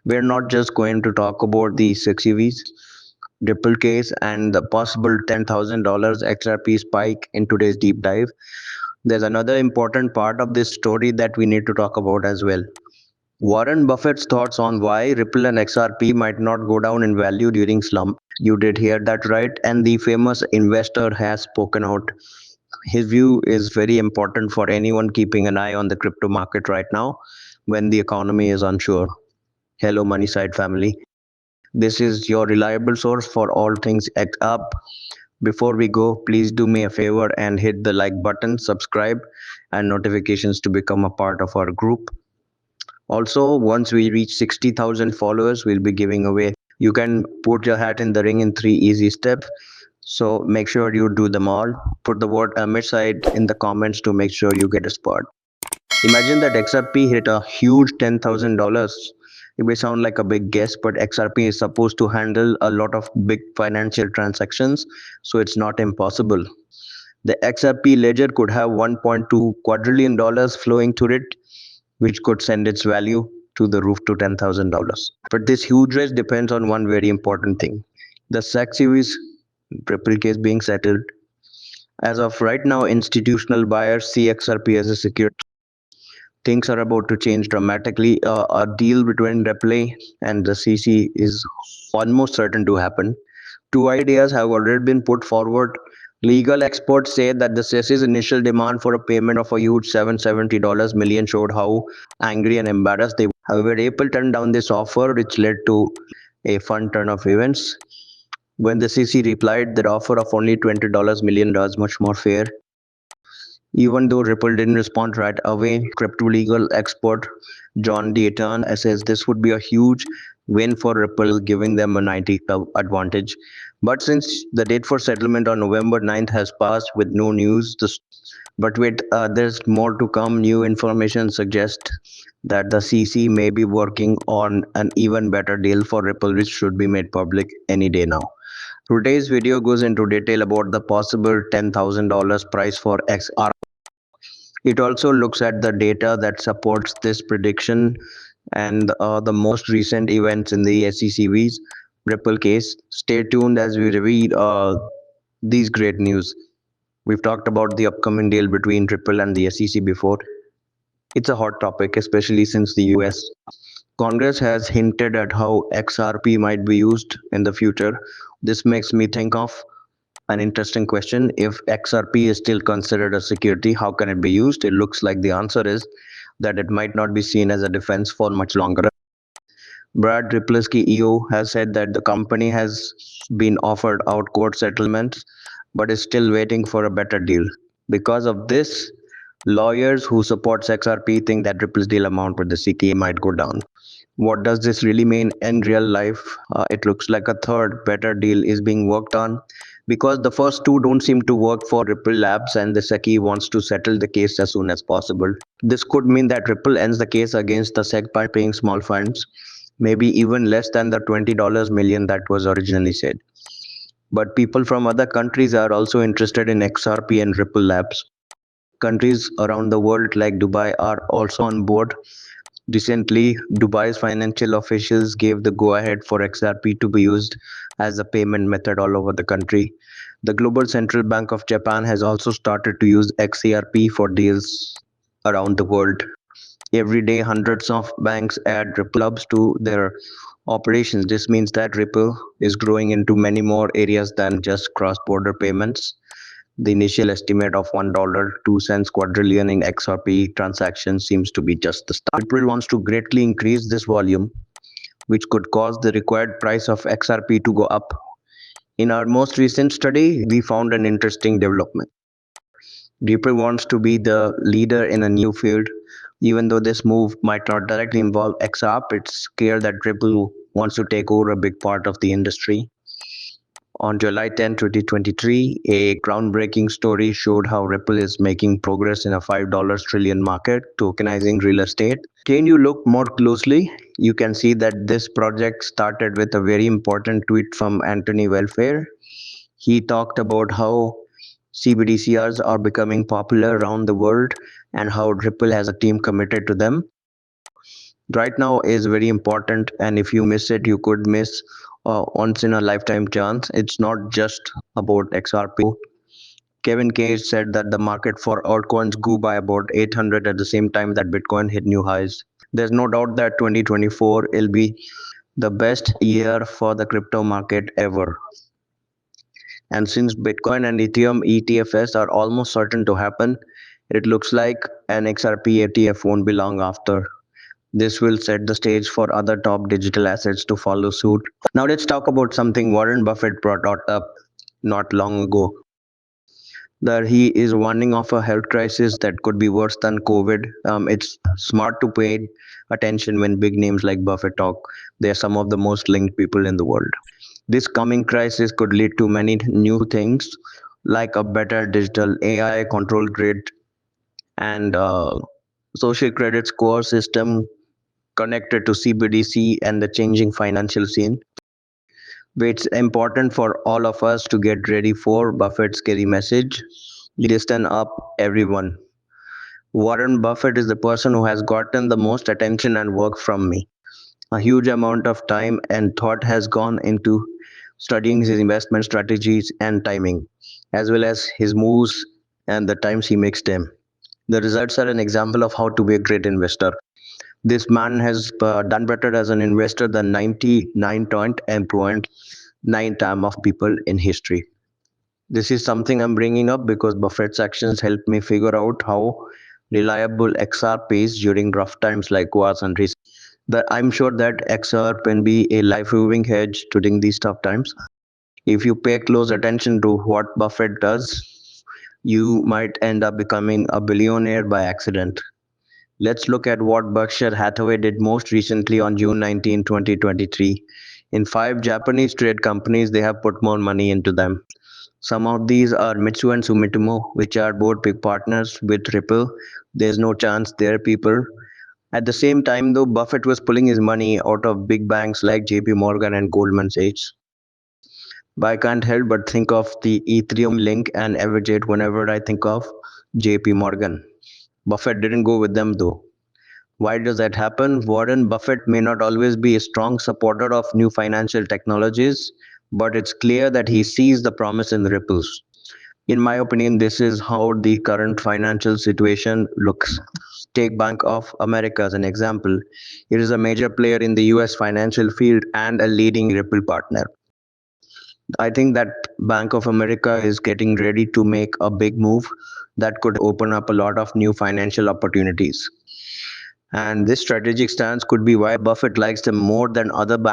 We're not just going to talk about the 6 EVs, Ripple case, and the possible $10,000 XRP spike in today's deep dive. There's another important part of this story that we need to talk about as well. Warren Buffett's thoughts on why Ripple and XRP might not go down in value during slump. You did hear that right, and the famous investor has spoken out. His view is very important for anyone keeping an eye on the crypto market right now when the economy is unsure. Hello, Moneyside family. This is your reliable source for all things up. Before we go, please do me a favor and hit the like button, subscribe, and notifications to become a part of our group. Also, once we reach 60,000 followers, we'll be giving away. You can put your hat in the ring in 3 easy steps. So make sure you do them all. Put the word Amitside in the comments to make sure you get a spot. Imagine that XRP hit a huge $10,000. It may sound like a big guess, but XRP is supposed to handle a lot of big financial transactions, so it's not impossible. The XRP ledger could have $1.2 quadrillion flowing through it, which could send its value to the roof to $10,000. But this huge raise depends on one very important thing. The SACS Ripple case being settled. As of right now, institutional buyers see XRP as a secure. Things are about to change dramatically. A deal between Ripple and the CC is almost certain to happen. Two ideas have already been put forward. Legal experts say that the SEC's initial demand for a payment of a huge $770 million showed how angry and embarrassed they were. However, Apple turned down this offer, which led to a fun turn of events. When the CC replied, their offer of only $20 million was much more fair. Even though Ripple didn't respond right away, crypto legal expert John Deaton says this would be a huge win for Ripple, giving them a 90 advantage. But since the date for settlement on November 9th has passed with no news, but wait, there's more to come. New information suggests that the CC may be working on an even better deal for Ripple, which should be made public any day now. Today's video goes into detail about the possible $10,000 price for XR. It also looks at the data that supports this prediction and the most recent events in the SEC's Ripple case. Stay tuned as we reveal these great news. We've talked about the upcoming deal between Ripple and the SEC before. It's a hot topic, especially since the US Congress has hinted at how XRP might be used in the future. This makes me think of an interesting question. If XRP is still considered a security, how can it be used? It looks like the answer is that it might not be seen as a defense for much longer. Brad Ripple's CEO has said that the company has been offered out court settlements but is still waiting for a better deal. Because of this, lawyers who support XRP think that Ripple's deal amount with the CTA might go down. What does this really mean in real life? It looks like a third better deal is being worked on because the first two don't seem to work for Ripple Labs, and the SEC wants to settle the case as soon as possible. This could mean that Ripple ends the case against the SEC by paying small fines, maybe even less than the $20 million that was originally said. But people from other countries are also interested in XRP and Ripple Labs. Countries around the world like Dubai are also on board. Recently, Dubai's financial officials gave the go-ahead for XRP to be used as a payment method all over the country. The Global Central Bank of Japan has also started to use XRP for deals around the world. Every day, hundreds of banks add Ripple Hubs to their operations. This means that Ripple is growing into many more areas than just cross-border payments. The initial estimate of $1.02 quadrillion in XRP transactions seems to be just the start. Ripple wants to greatly increase this volume, which could cause the required price of XRP to go up. In our most recent study, we found an interesting development. Ripple wants to be the leader in a new field. Even though this move might not directly involve XRP, it's clear that Ripple wants to take over a big part of the industry. On July 10, 2023, a groundbreaking story showed how Ripple is making progress in a $5 trillion market, tokenizing real estate. Can you look more closely? You can see that this project started with a very important tweet from Anthony Welfare. He talked about how CBDCRs are becoming popular around the world and how Ripple has a team committed to them. right now is very important, and if you miss it, you could miss a once in a lifetime chance. It's not just about XRP. Kevin Cage said that the market for altcoins grew by about 800 at the same time that Bitcoin hit new highs. There's no doubt that 2024 will be the best year for the crypto market ever. And since Bitcoin and Ethereum ETFs are almost certain to happen, it looks like an XRP ETF won't be long after. This will set the stage for other top digital assets to follow suit. Now let's talk about something Warren Buffett brought up not long ago. That he is warning of a health crisis that could be worse than COVID. It's smart to pay attention when big names like Buffett talk. They are some of the most linked people in the world. This coming crisis could lead to many new things like a better digital AI control grid and social credit score system connected to CBDC and the changing financial scene. It's important for all of us to get ready for Buffett's scary message. Listen up, everyone. Warren Buffett is the person who has gotten the most attention and work from me. A huge amount of time and thought has gone into studying his investment strategies and timing, as well as his moves and the times he makes them. The results are an example of how to be a great investor. This man has done better as an investor than 99.9 time of people in history. This is something I'm bringing up because Buffett's actions helped me figure out how reliable XRP is during rough times like wars and recession. That I'm sure that XRP can be a life-saving hedge during these tough times. If you pay close attention to what Buffett does, you might end up becoming a billionaire by accident. Let's look at what Berkshire Hathaway did most recently on June 19, 2023. In 5 Japanese trade companies, they have put more money into them. Some of these are Mitsubishi and Sumitomo, which are both big partners with Ripple. There's no chance they're people. At the same time, though, Buffett was pulling his money out of big banks like JP Morgan and Goldman Sachs. But I can't help but think of the Ethereum link and Evergate whenever I think of JP Morgan. Buffett didn't go with them though. Why does that happen? Warren Buffett may not always be a strong supporter of new financial technologies, but it's clear that he sees the promise in the ripples. In my opinion, this is how the current financial situation looks. Take Bank of America as an example. It is a major player in the US financial field and a leading Ripple partner. I think that Bank of America is getting ready to make a big move that could open up a lot of new financial opportunities. And this strategic stance could be why Buffett likes them more than other banks